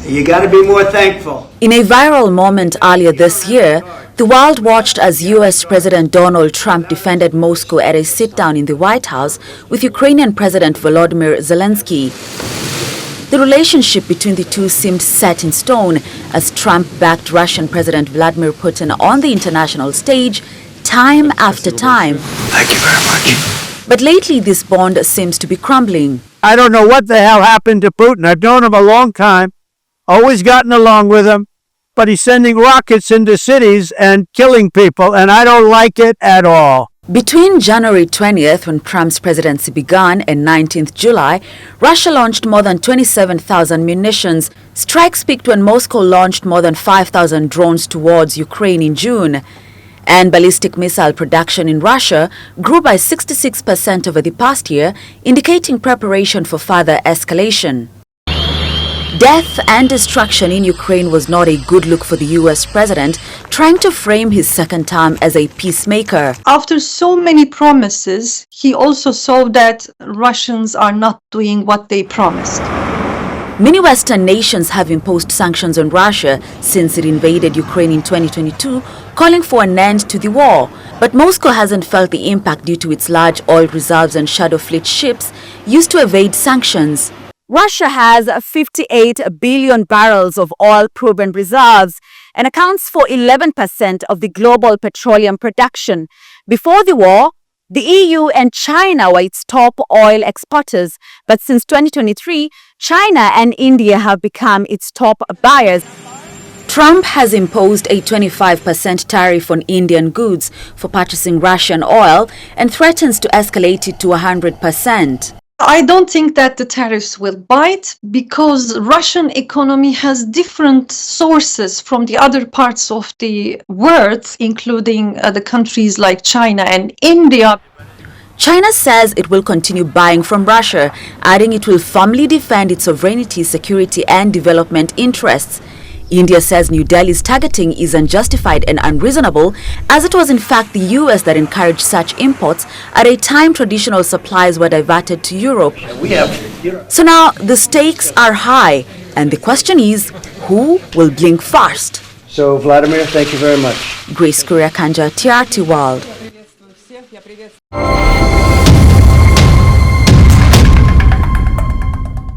You got to be more thankful. In a viral moment earlier this year, the world watched as U.S. President Donald Trump defended Moscow at a sit-down in the White House with Ukrainian President Volodymyr Zelensky. The relationship between the two seemed set in stone as Trump backed Russian President Vladimir Putin on the international stage time after time. Thank you very much. But lately this bond seems to be crumbling. I don't know what the hell happened to Putin. I've known him a long time, always gotten along with him, but he's sending rockets into cities and killing people, and I don't like it at all. Between January 20th, when Trump's presidency began, and 19th July, Russia launched more than 27,000 munitions. Strikes peaked when Moscow launched more than 5,000 drones towards Ukraine in June. And ballistic missile production in Russia grew by 66% over the past year, indicating preparation for further escalation. Death and destruction in Ukraine was not a good look for the U.S. president, trying to frame his second term as a peacemaker. After so many promises, he also saw that Russians are not doing what they promised. Many Western nations have imposed sanctions on Russia since it invaded Ukraine in 2022, calling for an end to the war. But Moscow hasn't felt the impact due to its large oil reserves and shadow fleet ships used to evade sanctions. Russia has 58 billion barrels of oil proven reserves and accounts for 11% of the global petroleum production. Before the war, the EU and China were its top oil exporters, but since 2023, China and India have become its top buyers. Trump has imposed a 25% tariff on Indian goods for purchasing Russian oil and threatens to escalate it to 100%. I don't think that the tariffs will bite because Russian economy has different sources from the other parts of the world, including the countries like China and India. China says it will continue buying from Russia, adding it will firmly defend its sovereignty, security and development interests. India says New Delhi's targeting is unjustified and unreasonable, as it was in fact the US that encouraged such imports at a time traditional supplies were diverted to Europe. So now the stakes are high, and the question is, who will blink first? So, Vladimir, thank you very much. Kuria Kanja, TRT World.